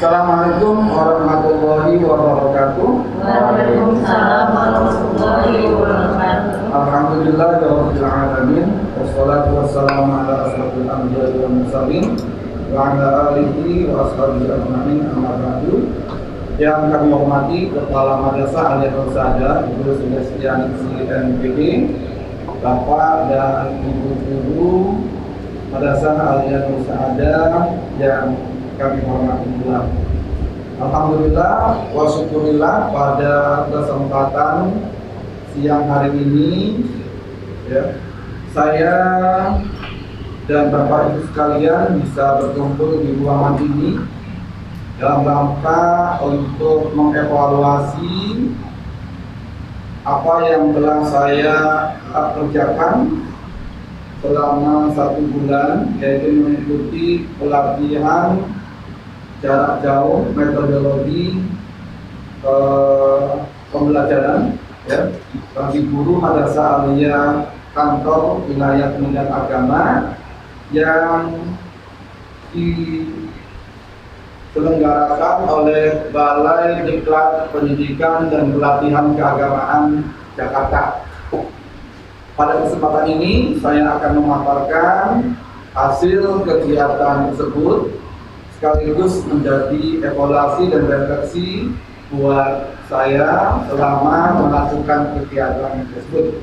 Assalamualaikum warahmatullahi wabarakatuh. Waalaikumsalam warahmatullahi wabarakatuh. Alhamdulillahirabbil alamin. Wassalatu wassalamu ala asyrofil anbiya'i wal mursalin wa ala alihi wa ashabihi ajmain, amma ba'du. Yang kami hormati Kepala Madrasah Al-Yaqin Saada, Ibu Sulistiani MPD, Bapak dan Ibu Guru Madrasah Al-Yaqin Saada yang kami hormati pula. Alhamdulillah wa syukurillah, pada kesempatan siang hari ini ya, saya dan Bapak Ibu sekalian bisa berkumpul di ruangan ini dalam rangka untuk mengevaluasi apa yang telah saya kerjakan selama 1 bulan, yaitu mengikuti pelatihan jarak jauh metodologi pembelajaran ya, bagi guru Madrasah Aliyah Kantor Wilayah Pendidikan Agama yang diselenggarakan oleh Balai Diklat Pendidikan dan Pelatihan Keagamaan Jakarta. Pada kesempatan ini saya akan memaparkan hasil kegiatan tersebut sekaligus menjadi evaluasi dan refleksi buat saya selama melakukan kegiatan tersebut.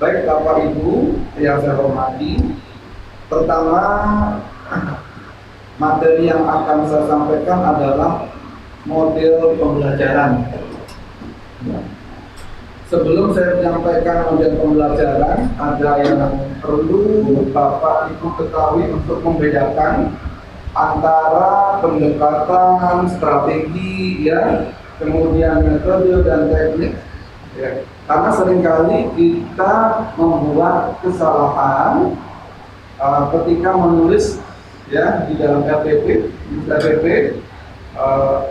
Baik Bapak Ibu yang saya hormati, pertama materi yang akan saya sampaikan adalah model pembelajaran. Sebelum saya menyampaikan model pembelajaran, ada yang perlu Bapak Ibu ketahui untuk membedakan antara pendekatan strategi ya, kemudian metode dan teknik ya. Karena seringkali kita membuat kesalahan ketika menulis ya di dalam RPP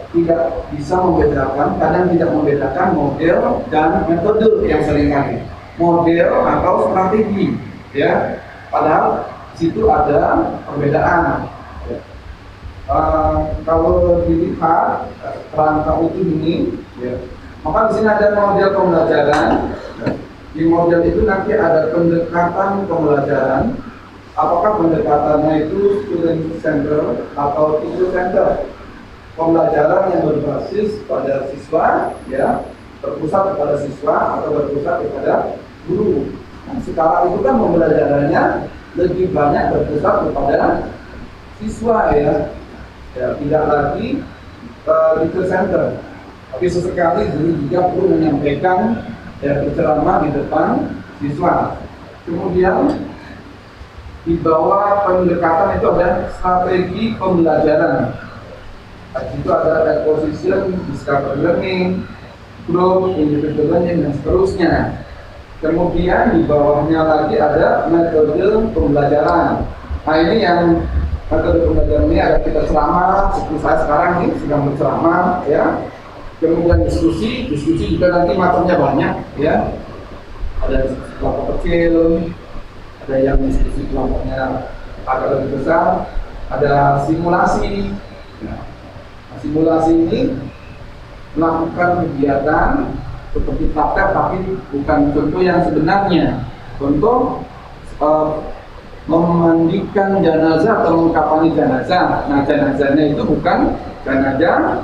tidak bisa membedakan, kadang tidak membedakan model dan metode yang seringkali model atau strategi ya, padahal situ ada perbedaan. Kalau dilihat kerangka utuh ini, ya, maka di sini ada model pembelajaran. Di model itu nanti ada pendekatan pembelajaran. Apakah pendekatannya itu student center atau teacher center? Pembelajaran yang berbasis pada siswa, ya, berpusat kepada siswa atau berpusat kepada guru. Nah, sekarang itu kan pembelajarannya lebih banyak berpusat kepada siswa ya. Ya, tidak lagi teacher center, tapi sesekali guru juga perlu menyampaikan ya, berceramah di depan siswa. Kemudian di bawah pendekatan itu ada strategi pembelajaran. Di situ ada acquisition, discovery learning, growth, individual learning dan seterusnya. Kemudian di bawahnya lagi ada metode pembelajaran. Nah ini yang metode pembelajaran ini ada kita ceramah, seperti saya sekarang ini sedang berceramah ya. Kemudian diskusi juga nanti macamnya banyak ya. Ada diskusi kelompok kecil, ada yang diskusi kelompoknya agak lebih besar, ada simulasi. Nah, simulasi ini melakukan kegiatan seperti praktek tapi bukan contoh yang sebenarnya. Contoh memandikan jenazah atau mengkafani jenazah. Nah, jenazahnya itu bukan jenazah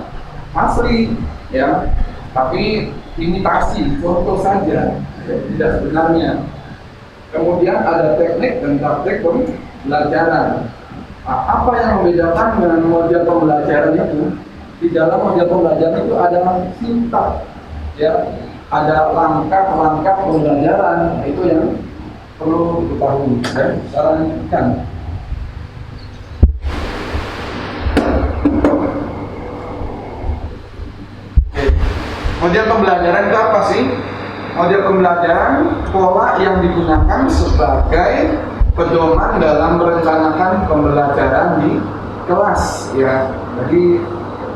asli, ya, tapi imitasi, contoh saja, tidak sebenarnya. Kemudian ada teknik dan praktek pembelajaran. Nah, apa yang membedakan dengan model pembelajaran itu? Di dalam model pembelajaran itu ada sintaks, ya, ada langkah-langkah pembelajaran. Nah, itu yang perlu diketahui dan sarankan. Model pembelajaran itu apa sih? Model pembelajaran pola yang digunakan sebagai pedoman dalam merencanakan pembelajaran di kelas ya. Jadi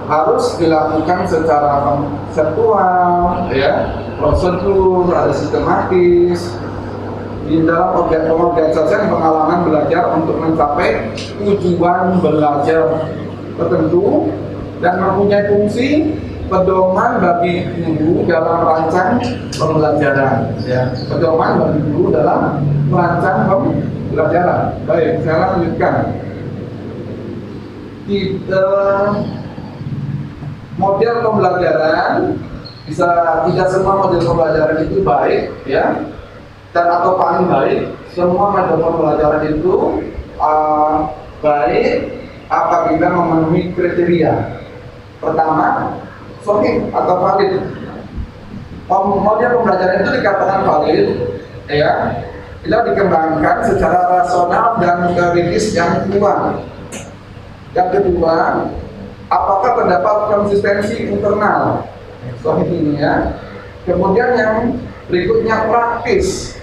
harus dilakukan secara konseptual ya, prosedur, ada sistematis. Di dalam organisasi pengalaman belajar untuk mencapai tujuan belajar tertentu dan mempunyai fungsi pedoman bagi guru dalam merancang pembelajaran. Ya, pedoman bagi guru dalam merancang pembelajaran. Baik, saya lanjutkan. Model pembelajaran bisa, tidak semua model pembelajaran itu baik, ya, dan atau paling baik. Semua model pembelajaran itu baik apabila memenuhi kriteria. Pertama, sahih atau valid. Model pembelajaran itu dikatakan valid, ya, bila dikembangkan secara rasional dan kritis yang kuat. Yang kedua, apakah terdapat konsistensi internal? Sahih ini, ya. Kemudian yang berikutnya praktis.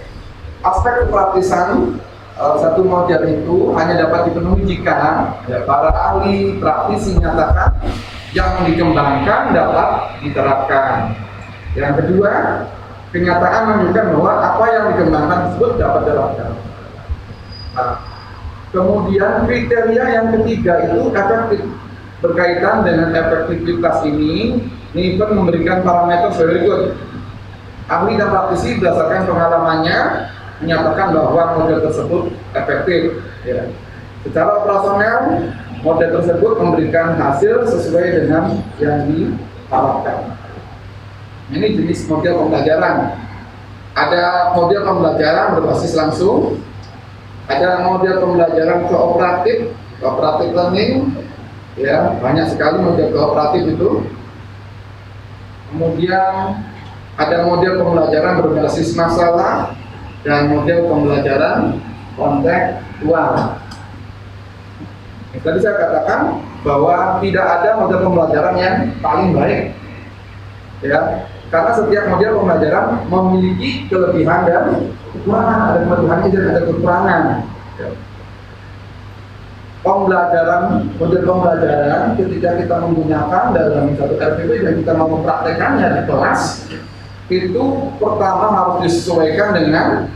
Aspek kepraktisan satu model itu hanya dapat dipenuhi jika para ahli praktisi menyatakan yang dikembangkan dapat diterapkan. Yang kedua, kenyataan menunjukkan bahwa apa yang dikembangkan tersebut dapat diterapkan. Nah, kemudian kriteria yang ketiga itu efektif. Berkaitan dengan efektivitas ini Niven memberikan parameter berikut. Ahli dan praktisi berdasarkan pengalamannya menyatakan bahwa model tersebut efektif. Ya. Secara operasional, model tersebut memberikan hasil sesuai dengan yang diharapkan. Ini jenis model pembelajaran. Ada model pembelajaran berbasis langsung, ada model pembelajaran kooperatif, cooperative learning, ya, banyak sekali model kooperatif itu. Kemudian ada model pembelajaran berbasis masalah dan model pembelajaran kontekstual. Tadi saya katakan bahwa tidak ada model pembelajaran yang paling baik, ya, karena setiap model pembelajaran memiliki kelebihan dan kekurangan. Ada kelebihannya dan ada kekurangan. Ya. Model pembelajaran ketika kita menggunakan dalam satu RPP dan kita mau mempraktekannya di kelas, itu pertama harus disesuaikan dengan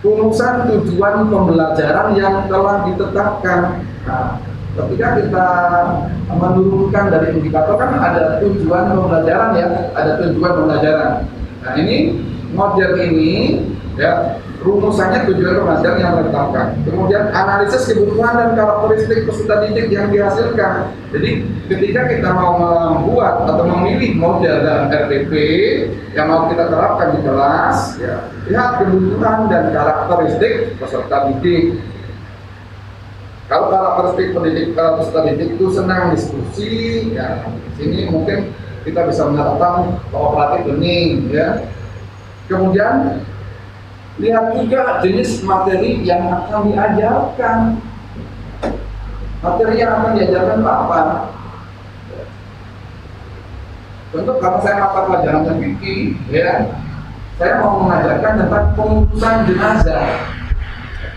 rumusan tujuan pembelajaran yang telah ditetapkan. Nah, ketika kita menurunkan dari indikator kan ada tujuan pembelajaran, ya, ada tujuan pembelajaran. Nah, ini model ini, ya, rumusannya tujuan pembelajaran yang ditetapkan. Kemudian analisis kebutuhan dan karakteristik peserta didik yang dihasilkan. Jadi ketika kita mau membuat atau memilih model dalam RPP yang mau kita terapkan di kelas, ya, lihat kebutuhan dan karakteristik peserta didik. Kalau karakteristik peserta didik itu senang diskusi, ya, di sini mungkin kita bisa menerapkan cooperative learning, ya. Kemudian lihat juga jenis materi yang akan diajarkan. Materi yang akan diajarkan apa? Contoh, kalau saya mata pelajaran fikih, ya, saya mau mengajarkan tentang pengurusan jenazah.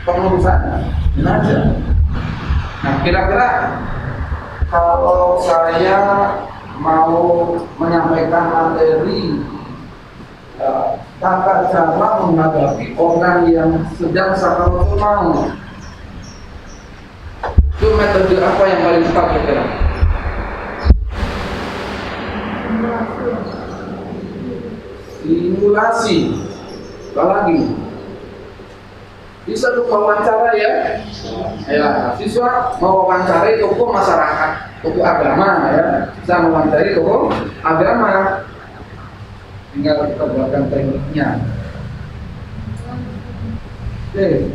Pengurusan jenazah. Nah, kira-kira kalau saya mau menyampaikan materi tata cara menghadapi orang yang sedang sakaratul maut, itu metode apa yang paling tepat kira-kira? Simulasi. Apa lagi? Bisa tuh wawancara, ya. Ya, siswa mewawancari tokoh masyarakat, tokoh agama, ya. Bisa mewawancari tokoh agama. Tinggal kita buatkan tekniknya. Oke.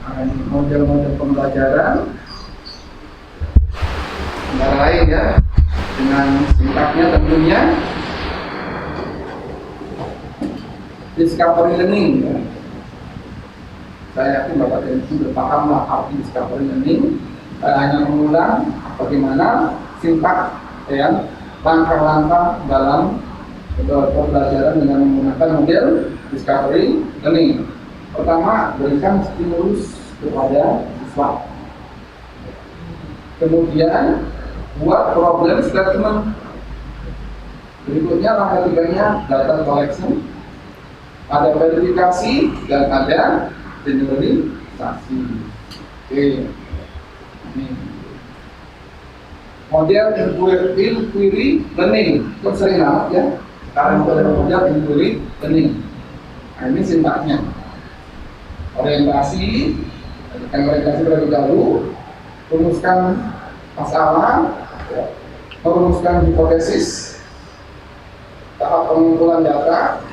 Nah, model-model pembelajaran antara lain, ya, dengan singkatnya tentunya discovery learning, ya. Saya yakin Bapak dan Ibu sudah paham lah arti discovery learning. Saya hanya mengulang bagaimana singkat, ya, langkah-langkah dalam pembelajaran dengan menggunakan model discovery learning. Pertama, berikan stimulus kepada siswa. Kemudian buat problem statement. Berikutnya langkah tiganya data collection, ada verifikasi dan ada generalisasi. Oke, ini model inquiry learning, itu sering banget ya. Sekarang ada model inquiry learning. Nah, ini sintaknya. Orientasi terlebih dahulu, rumuskan masalah, merumuskan hipotesis, tahap pengumpulan data,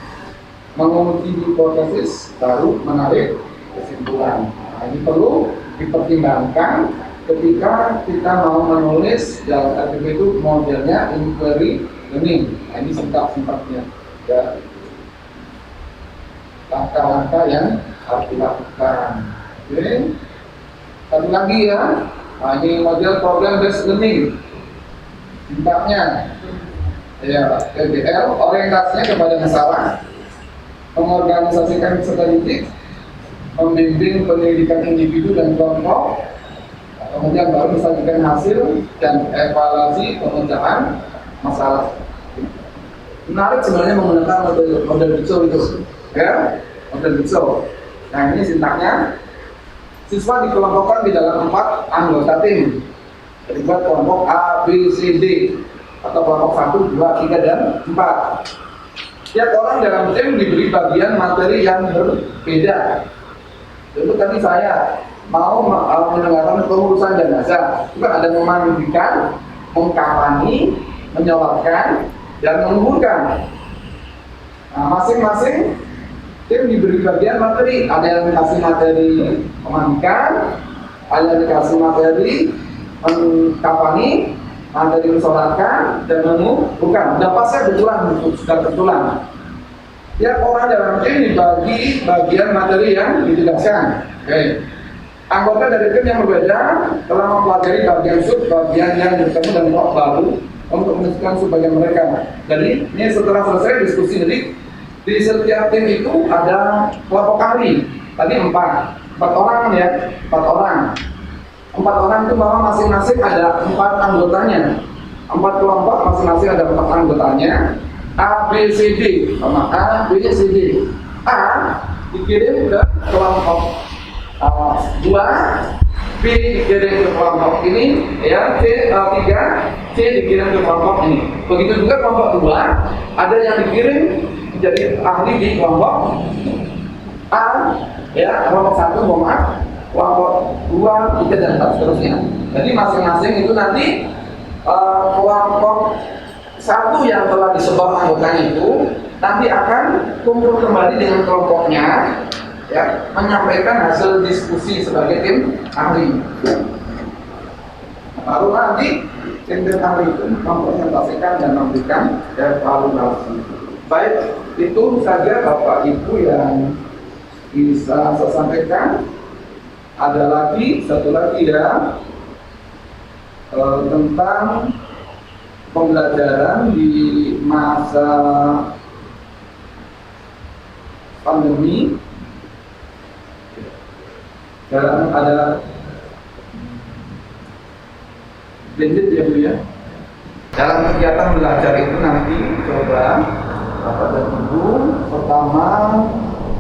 menguji hipotesis, baru menarik kesimpulan. Nah, ini perlu dipertimbangkan ketika kita mau menulis dalam artikel itu modelnya inquiry learning. Nah, ini sintak-sintaknya ya, langkah-langkah yang harus dilakukan. Oke, satu lagi ya. Nah, ini model problem based learning. Sintaknya ya, PBL, orientasinya kepada masalah, mengorganisasikan peserta didik, membimbing pendidikan individu dan kelompok, kemudian baru disajikan hasil dan evaluasi pemecahan masalah. Menarik sebenarnya menggunakan model Jigsaw itu, ya, model Jigsaw. Nah, ini sintaknya, siswa dikelompokkan di dalam 4 anggota tim, terlibat kelompok A, B, C, D, atau kelompok 1, 2, 3, dan 4. Setiap orang dalam tim diberi bagian materi yang berbeda. Contoh tadi saya mau mendengarkan pengurusan jenazah, itu kan ada memandikan, mengkafani, menyolatkan, dan menguburkan. Nah, masing-masing tim diberi bagian materi. Ada yang dikasih materi memandikan, ada yang dikasih materi mengkafani, materi mensolatkan, dan menguburkan. Dapatnya sudah kebetulan. Tiap orang dalam tim dibagi bagian materi yang ditugaskan. Oke. Anggota dari tim yang berbeda telah mempelajari bagian bagian yang bertemu dan kelompok baru untuk menentukan bagian mereka. Jadi ini setelah selesai diskusi, jadi di setiap tim itu ada kelompok ahli. Tadi 4 orang ya, 4 orang. 4 orang itu bahwa masing-masing ada 4 anggotanya. 4 kelompok masing-masing ada 4 anggotanya. A, B, C, D, sama A, B, C, D. A dikirim ke kelompok 2, B dikirim ke kelompok ini, ya, C 3, C dikirim ke kelompok ini. Begitu juga kelompok 2, ada yang dikirim menjadi ahli di kelompok A, ya, kelompok 1, kelompok 2, 3, dan 4 seterusnya. Jadi masing-masing itu nanti kelompok 1 yang telah disebar anggotanya itu nanti akan kumpul kembali dengan kelompoknya, ya, menyampaikan hasil diskusi sebagai tim ahli. Baru nanti tim ahli itu mempresentasikan dan memberikan evaluasi. Baik, itu saja Bapak Ibu yang bisa saya sampaikan. Ada lagi, satu lagi ya, tentang pembelajaran di masa pandemi. Sekarang ada blended ya Bu ya. Dalam kegiatan belajar itu nanti coba Bapak dan Ibu, pertama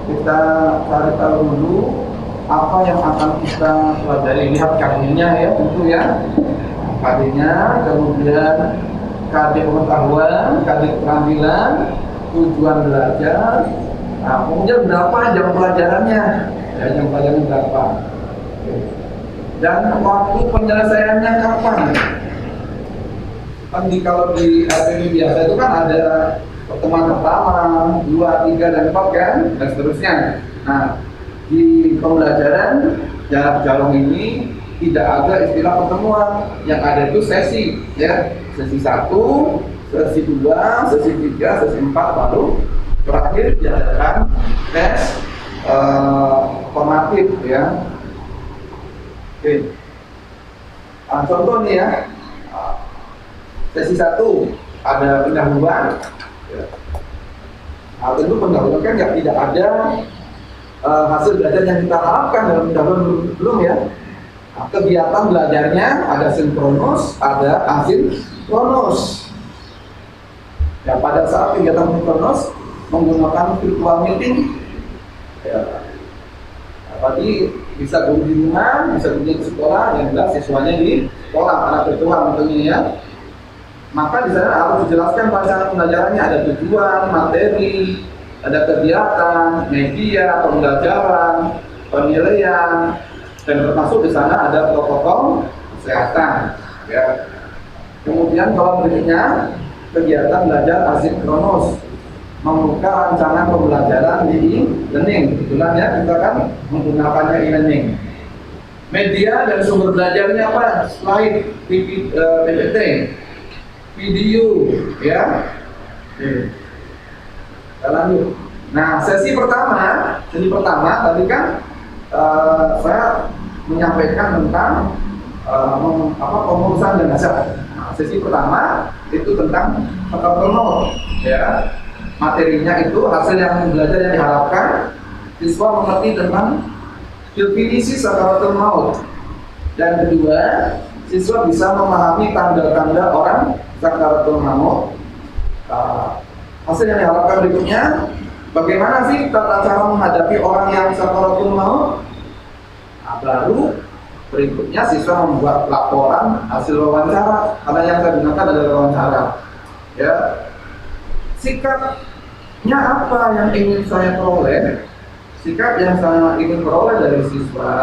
kita cari tahu dulu apa yang akan kita pelajari. Lihat KD-nya ya, tentu ya, KD-nya, kemudian KD pengetahuan, KD keterampilan, tujuan belajar. Nah, kemudian berapa jam pelajarannya? Ya, jam pelajaran berapa? Dan waktu penyelesaiannya kapan? Kan kalau di APM biasa itu kan ada pertemuan pertama, 2, 3, dan 4 kan, dan seterusnya. Nah, di pembelajaran jarak jauh ini tidak ada istilah pertemuan, yang ada itu sesi, ya, sesi 1, sesi 2, sesi 3, sesi 4, baru terakhir diadakan tes formatif, ya. Oke. Nah, contoh nih ya, sesi 1 ada pendahuluan. Ya. Nah, tentu pendahuluan kan tidak ada hasil belajar yang kita harapkan dalam pendahuluan belum ya. Nah, kegiatan belajarnya ada sinkronus, ada asinkronus. Ya, pada saat kegiatan sinkronus menggunakan virtual meeting, ya, tadi bisa guru di rumah, bisa guru di sekolah, yang jelas siswanya di sekolah karena virtual tentunya ya. Maka di sana harus dijelaskan pada pembelajarannya ada tujuan, materi, ada kegiatan, media, pembelajaran, penilaian, dan termasuk di sana ada protokol kesehatan. Ya. Kemudian kolom berikutnya kegiatan belajar asinkronus, membuka rancangan pembelajaran di e-learning. Kebetulan ya kita kan menggunakannya e-learning. Media dan sumber belajarnya apa? Slide, PPT, video, ya. Kita lanjut. Nah, sesi pertama tadi kan saya menyampaikan tentang pengurusan dan dasar. Nah, sesi pertama itu tentang Sakaratul Maut, ya. Materinya itu hasil yang belajar yang diharapkan siswa mengerti tentang definisi Sakaratul Maut. Dan kedua, siswa bisa memahami tanda-tanda orang Sakaratul Maut. Hasil yang diharapkan berikutnya, bagaimana sih tata cara menghadapi orang yang Sakaratul Maut? Nah, baru berikutnya siswa membuat laporan hasil wawancara, karena yang saya gunakan adalah wawancara. Ya, sikapnya apa yang ingin saya peroleh? Sikap yang saya ingin peroleh dari siswa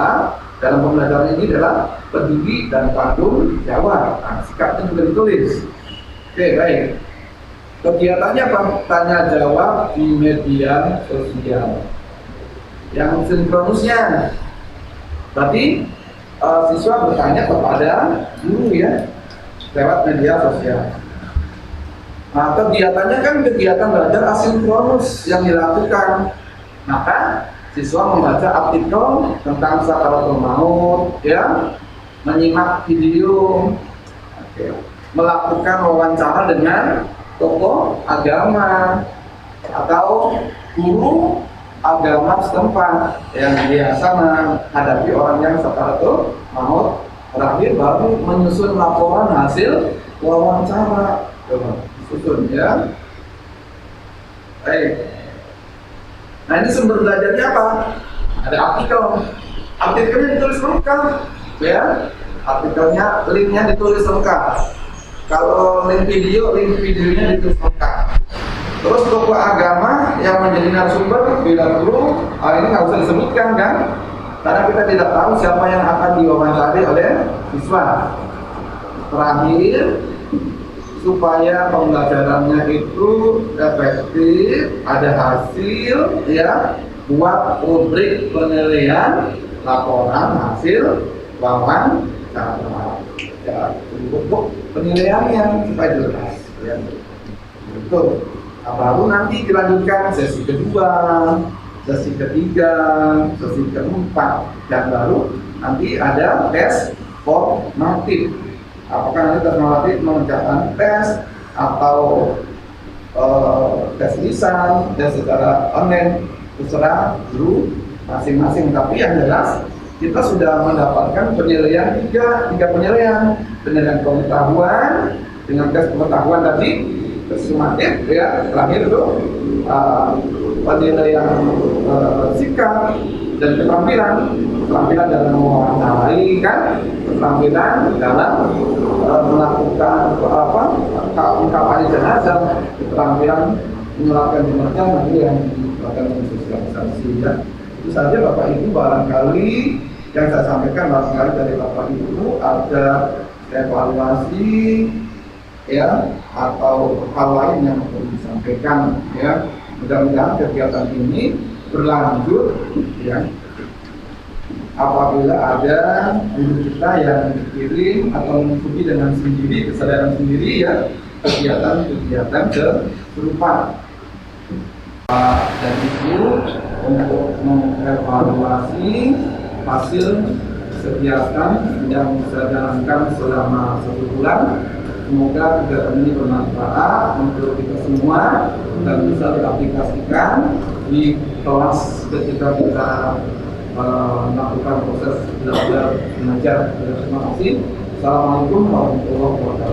dalam pembelajaran ini adalah peduli dan tanggung jawab. Nah, sikapnya juga ditulis. Oke, baik. Kegiatannya apa? Tanya jawab di media sosial. Yang sinkronusnya, berarti siswa bertanya kepada guru ya lewat media sosial. Nah, kegiatannya kan kegiatan belajar asinkronus yang dilakukan. Maka siswa membaca artikel tentang Sakaratul Maut, ya, menyimak video, melakukan wawancara dengan tokoh agama atau guru agama setempat yang biasa menghadapi orang yang Sakaratul Maut. Terakhir baru menyusun laporan hasil wawancara. Susun ya. Baik. Nah, ini sumber belajarnya apa? Ada artikel. Artikelnya ditulis lengkap, ya. Artikelnya, linknya ditulis lengkap. Kalau link videonya ditulis lengkap. Terus tokoh agama yang menjadi narasumber bila perlu, ini nggak usah disebutkan kan? Karena kita tidak tahu siapa yang akan diwawancari oleh siswa. Terakhir, supaya pembelajarannya itu efektif, ada hasil, ya, buat rubrik penilaian laporan hasil wawancara. Ya, untuk penilaiannya supaya jelas. Ya. Betul. Nah, baru nanti dilanjutkan sesi kedua, sesi ketiga, sesi keempat, dan baru nanti ada tes formatif. Apakah nanti tes formatif mengerjakan tes atau tes lisan, tes secara online, terserah guru masing-masing. Tapi yang jelas kita sudah mendapatkan penilaian tiga penilaian pengetahuan dengan tes pengetahuan tadi, tes sumatif, ya, terakhir itu penilaian sikap dan keterampilan dalam mewawancarai kan, keterampilan dalam melakukan ungkapan jenazah, keterampilan menerapkan jenazah, nanti yang akan sosialisasi. Ya. Itu saja Bapak Ibu, barangkali yang saya sampaikan barangkali dari Bapak Ibu ada evaluasi, ya, atau hal lain yang perlu disampaikan, ya. Mudah-mudahan kegiatan ini berlanjut, ya. Apabila ada guru kita yang dikirim atau mengikuti dengan sendiri, kesadaran sendiri, ya, kegiatan-kegiatan serupa. Dan itu untuk mengevaluasi hasil kegiatan yang saya jalankan selama 1 bulan. Semoga kegiatan ini bermanfaat untuk kita semua dan bisa diaplikasikan di kelas ketika kita melakukan proses belajar mengajar. Terima kasih. Assalamualaikum warahmatullahi wabarakatuh.